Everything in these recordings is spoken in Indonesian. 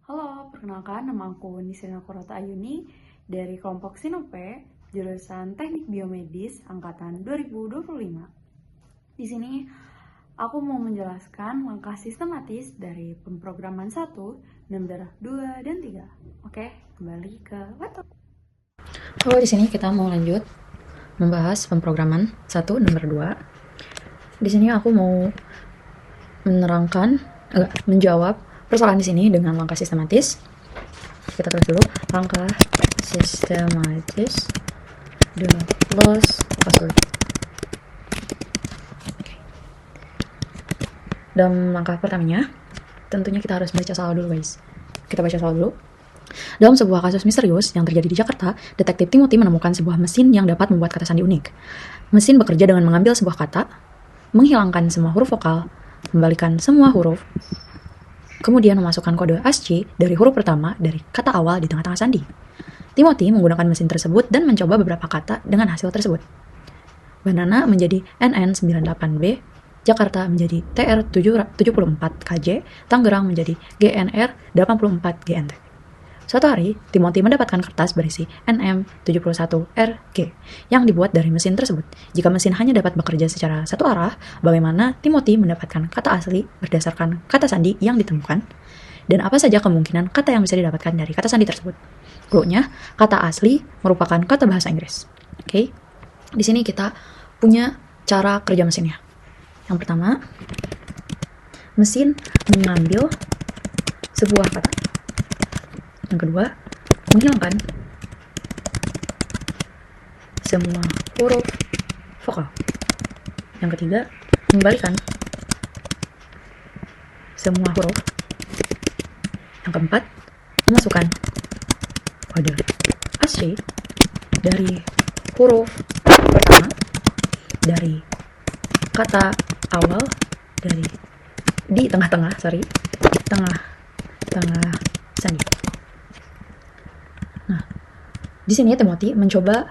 Halo, perkenalkan nama aku Nisina Kurata Ayuni dari kelompok Sinope, jurusan Teknik Biomedis angkatan 2025. Di sini aku mau menjelaskan langkah sistematis dari pemrograman 1, nomor 2 dan 3. Oke, kembali ke laptop. Halo, di sini kita mau lanjut membahas pemrograman 1 nomor 2. Di sini aku mau menjawab persoalan di sini dengan langkah sistematis. Kita tulis dulu langkah sistematis the loss password. Dalam langkah pertamanya, tentunya kita harus baca soal dulu, guys. Kita baca soal dulu. Dalam sebuah kasus misterius yang terjadi di Jakarta, detektif Timothy menemukan sebuah mesin yang dapat membuat kata sandi unik. Mesin bekerja dengan mengambil sebuah kata, menghilangkan semua huruf vokal, membalikan semua huruf, kemudian memasukkan kode ASCII dari huruf pertama dari kata awal di tengah-tengah sandi. Timothy menggunakan mesin tersebut dan mencoba beberapa kata dengan hasil tersebut. Banana menjadi NN98B, Jakarta menjadi TR74KJ, Tangerang menjadi GNR84GNT. Suatu hari, Timothy mendapatkan kertas berisi NM71RG yang dibuat dari mesin tersebut. Jika mesin hanya dapat bekerja secara satu arah, bagaimana Timothy mendapatkan kata asli berdasarkan kata sandi yang ditemukan? Dan apa saja kemungkinan kata yang bisa didapatkan dari kata sandi tersebut? Clue-nya, kata asli merupakan kata bahasa Inggris. Oke. Di sini kita punya cara kerja mesinnya. Yang pertama, mesin mengambil sebuah kata. Yang kedua, menghilangkan semua huruf vokal. Yang ketiga, membalikan semua huruf. Yang keempat, memasukkan kode ASCII dari huruf pertama dari kata awal di tengah-tengah sandi. Nah, di sini Timothy mencoba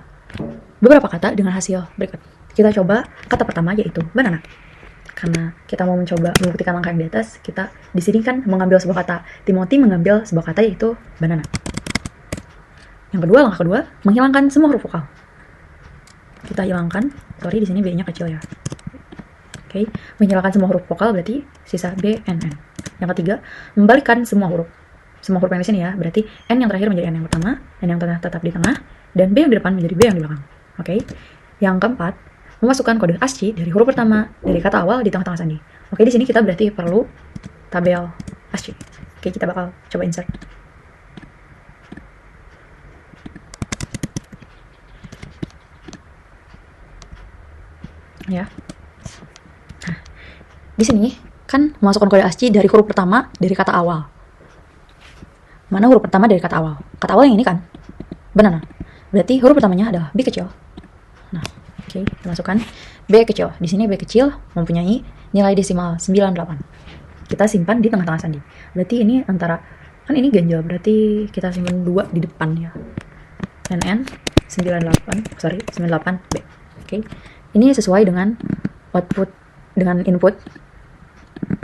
beberapa kata dengan hasil berikut. Kita coba kata pertama, yaitu banana. Karena kita mau mencoba membuktikan langkah yang di atas, kita di sini kan mengambil sebuah kata. Timothy mengambil sebuah kata, yaitu banana. Yang kedua, langkah kedua, menghilangkan semua huruf vokal. Kita hilangkan, sorry di sini B-nya kecil ya. Oke, menghilangkan semua huruf vokal berarti sisa B, N, N. Yang ketiga, membalikan semua huruf yang di sini ya, berarti N yang terakhir menjadi N yang pertama, N yang tengah tetap di tengah, dan B yang di depan menjadi B yang di belakang. Oke. Yang keempat, memasukkan kode ASCII dari huruf pertama dari kata awal di tengah-tengah sandi. Oke, di sini kita berarti perlu tabel ASCII. Oke, kita bakal coba insert. Ya. Nah, di sini kan memasukkan kode ASCII dari huruf pertama dari kata awal. Mana huruf pertama dari kata awal? Kata awal yang ini kan? Banana. Berarti huruf pertamanya adalah B kecil. Nah, oke, kita masukkan B kecil. Di sini B kecil mempunyai nilai desimal 98. Kita simpan di tengah-tengah sandi. Berarti ini antara, kan ini ganjil, berarti kita simpan 2 di depan ya. NN 98B. Oke. Ini sesuai dengan input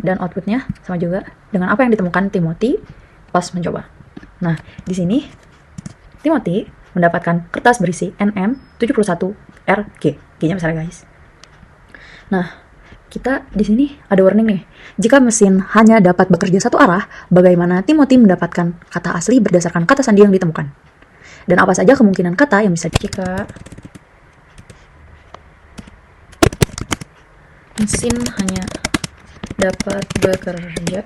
dan outputnya sama juga dengan apa yang ditemukan Timothy pas mencoba. Nah, di sini Timothy mendapatkan kertas berisi NM71RG. G-nya besar, guys. Nah, kita di sini ada warning nih. Jika mesin hanya dapat bekerja satu arah, bagaimana Timothy mendapatkan kata asli berdasarkan kata sandi yang ditemukan? Dan apa saja kemungkinan kata yang bisa jika mesin hanya dapat bekerja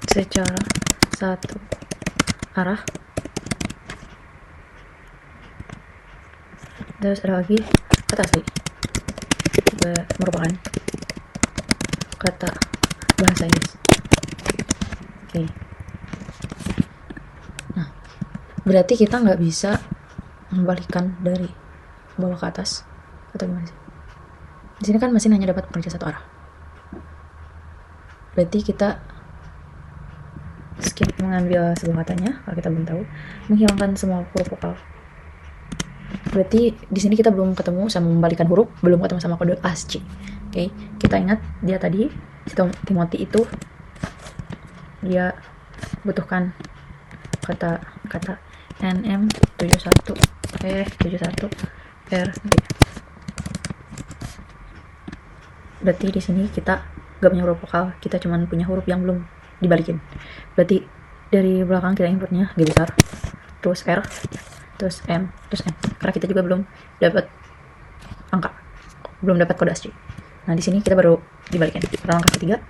secara satu arah. Terus ada lagi kata asli merupakan kata bahasa Inggris. Oke. Nah, berarti kita nggak bisa membalikan dari bawah ke atas atau gimana sih? Di sini kan mesin hanya dapat bekerja satu arah. Berarti kita skip mengambil sebuah katanya kalau kita belum tahu, menghilangkan semua huruf vokal. Berarti di sini kita belum ketemu sama membalikan huruf, belum ketemu sama kode ASCII. Oke, kita ingat dia tadi Timothy itu dia butuhkan kata NM71 RG. Berarti di sini kita gak punya huruf vokal, kita cuma punya huruf yang belum dibalikin. Berarti dari belakang kita inputnya G besar, terus R, terus M, terus N. Karena kita juga belum dapat angka, belum dapat kode ASCII. Nah di sini kita baru dibalikin. Pada langkah ketiga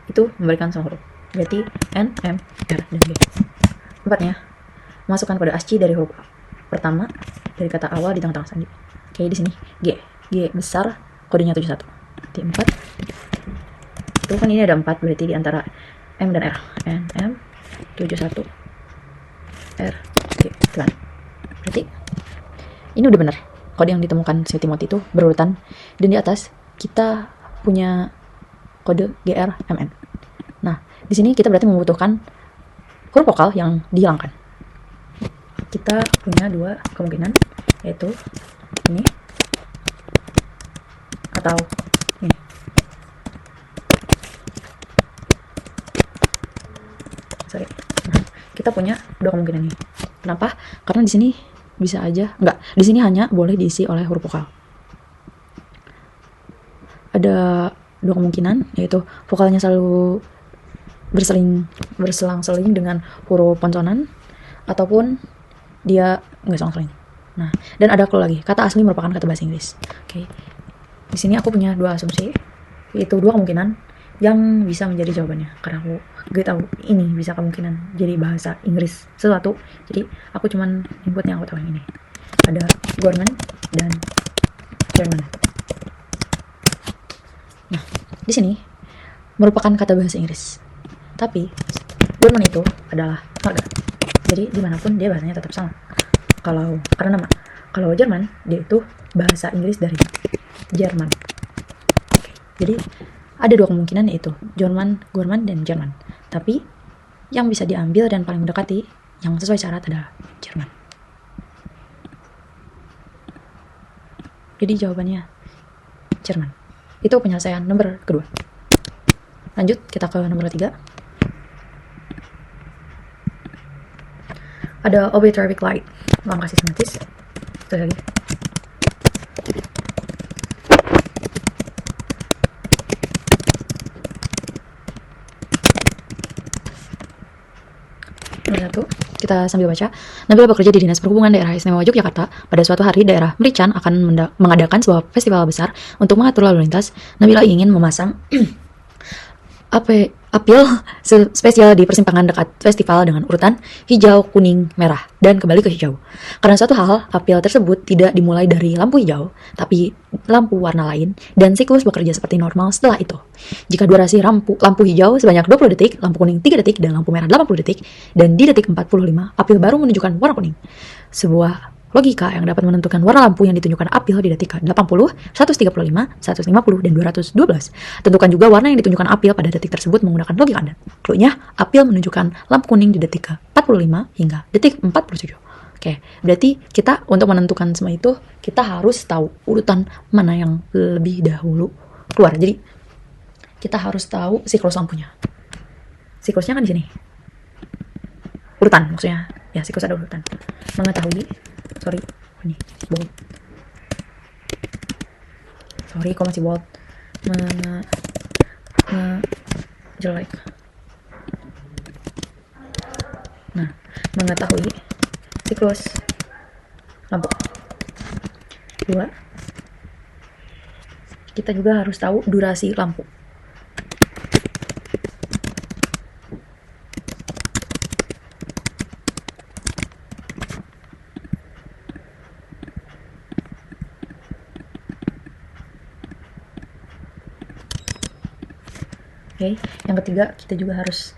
itu membalikan semua huruf. Berarti N, M, R, dan G. Empatnya, masukkan kode ASCII dari huruf pertama dari kata awal di tengah-tengah sandi. Oke, di sini G besar, kodenya 71. Berarti 4. Itu kan ini ada 4, berarti di antara M dan R. M 71 R G. Telan. Berarti ini udah benar. Kode yang ditemukan si Timothy itu berurutan, dan di atas kita punya kode GR MN. Nah, di sini kita berarti membutuhkan huruf vokal yang dihilangkan. Kita punya dua kemungkinan, yaitu ini atau ini. Sorry. Nah, kita punya dua kemungkinan nih. Kenapa? Karena di sini bisa aja di sini hanya boleh diisi oleh huruf vokal. Ada dua kemungkinan, yaitu vokalnya selalu berselang-seling dengan huruf konsonan, ataupun dia nggak selang-seling. Nah, dan ada clue lagi, kata asli merupakan kata bahasa Inggris. Oke. Di sini aku punya dua asumsi, yaitu dua kemungkinan yang bisa menjadi jawabannya, karena aku gak tahu ini bisa kemungkinan jadi bahasa Inggris sesuatu. Jadi aku cuman input yang aku tahu yang ini. Ada Gorman dan German. Nah, di sini merupakan kata bahasa Inggris, tapi German itu adalah marga. Jadi dimanapun dia bahasanya tetap sama. Kalau Jerman dia itu bahasa Inggris dari Jerman. Jadi ada dua kemungkinan, yaitu Gorman dan Jerman. Tapi yang bisa diambil dan paling mendekati yang sesuai syarat adalah Jerman. Jadi jawabannya Jerman. Itu penyelesaian nomor kedua. Lanjut kita ke nomor 3. Ada obey traffic light, langkah sistematis. Itu lagi. Nomor 1, kita sambil baca. Nabila bekerja di Dinas Perhubungan Daerah Istimewa Yogyakarta. Pada suatu hari, daerah Merican akan mengadakan sebuah festival besar. Untuk mengatur lalu lintas, Nabila ingin memasang apil spesial di persimpangan dekat festival dengan urutan hijau, kuning, merah, dan kembali ke hijau. Karena suatu hal, apil tersebut tidak dimulai dari lampu hijau, tapi lampu warna lain, dan siklus bekerja seperti normal setelah itu. Jika durasi lampu hijau sebanyak 20 detik, lampu kuning 3 detik, dan lampu merah 80 detik, dan di detik 45, apil baru menunjukkan warna kuning. Sebuah logika yang dapat menentukan warna lampu yang ditunjukkan apil di detik 80, 135, 150, dan 212. Tentukan juga warna yang ditunjukkan apil pada detik tersebut menggunakan logika Anda. Cluenya, apil menunjukkan lampu kuning di detik ke-45 hingga detik 47. Oke, berarti kita untuk menentukan semua itu, kita harus tahu urutan mana yang lebih dahulu keluar. Jadi, kita harus tahu siklus lampunya. Siklusnya kan di sini. Urutan maksudnya. Ya, siklus ada urutan. Mengetahui ini bold. Sorry kok masih bold. Jelek. Nah, mengetahui siklus lampu. 2, kita juga harus tahu durasi lampu. Oke, yang ketiga kita juga harus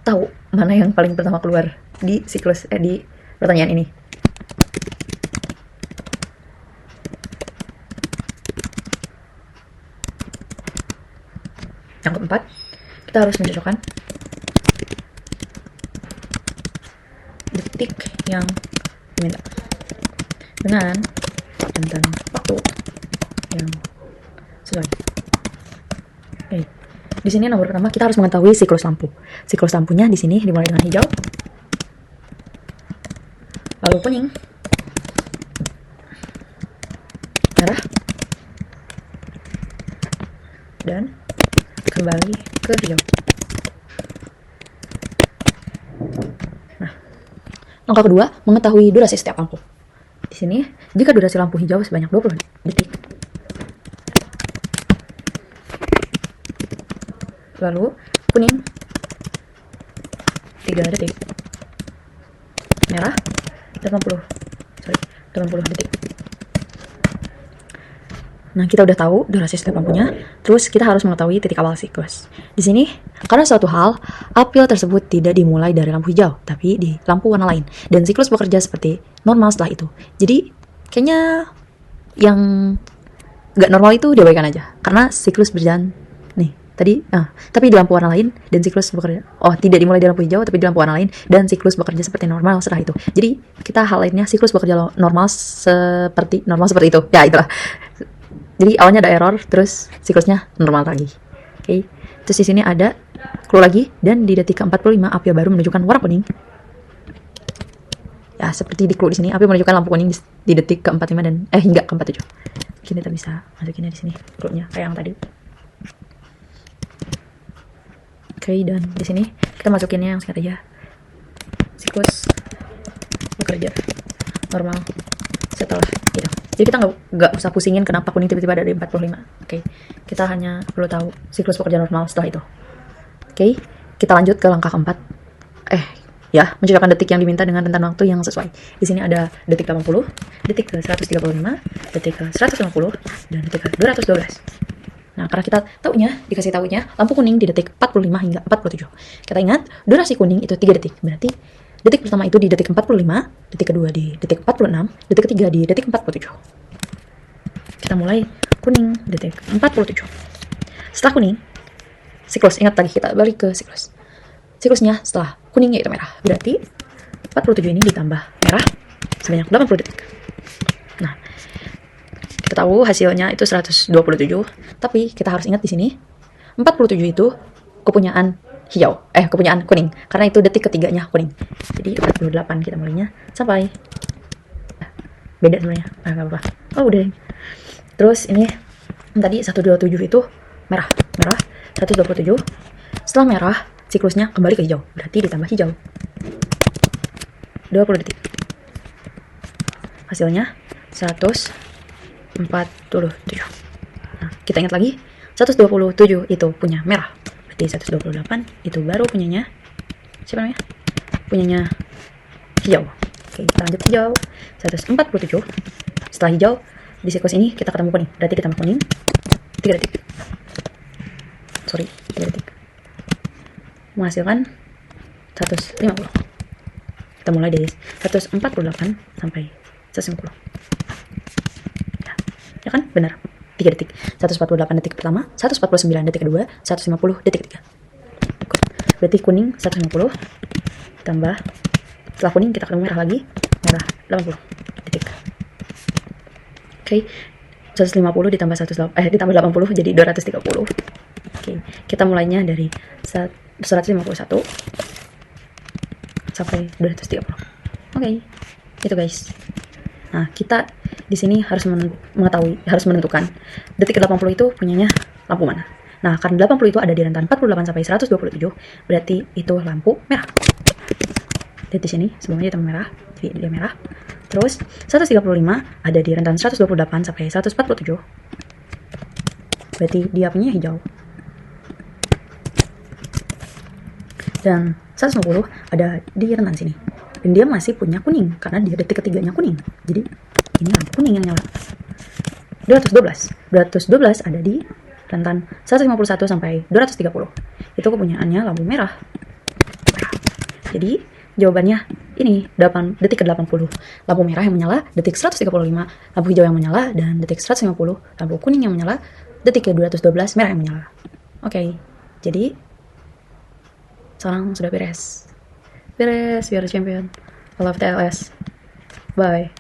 tahu mana yang paling pertama keluar di siklus di pertanyaan ini. Yang keempat, kita harus mencocokkan detik yang diminta dengan waktu yang sesuai. Oke. Di sini nomor pertama kita harus mengetahui siklus lampu. Siklus lampunya di sini dimulai dengan hijau, lalu kuning, merah, dan kembali ke hijau. Nah, langkah kedua, mengetahui durasi setiap lampu. Di sini, jika durasi lampu hijau sebanyak 20 detik, lalu kuning 3 detik, merah 80 detik. Nah, kita udah tahu durasi setiap lampunya, terus kita harus mengetahui titik awal siklus. Di sini, karena suatu hal, apel tersebut tidak dimulai dari lampu hijau, tapi di lampu warna lain. Dan siklus bekerja seperti normal setelah itu. Jadi, kayaknya yang nggak normal itu diabaikan aja. Karena siklus berjalan, nih, tadi, tapi di lampu warna lain, dan siklus bekerja, tidak dimulai dari lampu hijau, tapi di lampu warna lain, dan siklus bekerja seperti normal setelah itu. Jadi, kita hal lainnya, siklus bekerja normal seperti itu. Ya, itulah. Jadi awalnya ada error, terus siklusnya normal lagi. Oke. Terus di sini ada clue lagi, dan di detik ke-45 apel baru menunjukkan warna kuning. Ya, seperti di clue di sini, apel menunjukkan lampu kuning di detik ke-45 dan hingga ke-47. Mungkin kita bisa masukinnya di sini clue-nya kayak yang tadi. Oke, dan di sini kita masukinnya yang sekarang aja. Siklus bekerja normal setelah itu. Jadi kita nggak usah pusingin kenapa kuning tiba-tiba ada di 45. Oke, kita hanya perlu tahu siklus pekerjaan normal setelah itu. Oke, kita lanjut ke langkah keempat. Mencocokkan detik yang diminta dengan rentan waktu yang sesuai. Di sini ada detik 80, detik ke 135, detik ke 150, dan detik ke 212. Nah, karena kita dikasih tahunya lampu kuning di detik 45 hingga 47. Kita ingat, durasi kuning itu 3 detik. Berarti detik pertama itu di detik 45, detik kedua di detik 46, detik ketiga di detik 47. Kita mulai kuning detik 47. Setelah kuning, siklus, ingat lagi kita balik ke siklus. Siklusnya setelah kuning yaitu merah. Berarti 47 ini ditambah merah sebanyak 80 detik. Nah, kita tahu hasilnya itu 127, tapi kita harus ingat di sini 47 itu kepunyaan kepunyaan kuning, karena itu detik ketiganya kuning. Jadi 48 kita mulainya sampai beda sebenarnya, nggak apa-apa. Udah. Terus ini tadi 127 itu merah 127. Setelah merah, siklusnya kembali ke hijau, berarti ditambah hijau 20 detik. Hasilnya 147. Nah, kita ingat lagi 127 itu punya merah. Di 128 itu baru punyanya siapa namanya? Punyanya hijau. Oke, kita lanjut hijau. 147. Setelah hijau, di siklus ini kita ketemu kuning. Berarti kita tambah kuning 3 detik. 3 detik. Menghasilkan 150. Kita mulai dari 148 sampai 150. Ya kan? Benar. 3 detik. 148 detik pertama, 149 detik kedua, 150 detik ketiga. Berarti kuning 150 tambah, setelah kuning kita ketemu merah lagi, merah 80 detik. Oke, 150 ditambah 80 jadi 230. Oke, kita mulainya dari 151 sampai 230. Oke, itu guys. Nah, kita di sini harus menentukan detik ke-80 itu punyanya lampu mana. Nah, karena 80 itu ada di rentan 48 sampai 127, berarti itu lampu merah. Lihat di sini, sebelumnya itu merah, jadi dia merah. Terus 135 ada di rentan 128 sampai 147. Berarti dia punya hijau. Dan 150 ada di rentan sini. Dan dia masih punya kuning karena dia detik ketiganya kuning. Jadi ini lampu kuning yang nyala. 212 ada di rentan 151 sampai 230. Itu kepunyaannya lampu merah. Jadi jawabannya ini 8 detik ke 80. Lampu merah yang menyala, detik 135 lampu hijau yang menyala, dan detik 150 lampu kuning yang menyala, detik ke 212 merah yang menyala. Oke. Jadi sekarang sudah beres. We are champion. I love TLS. Bye.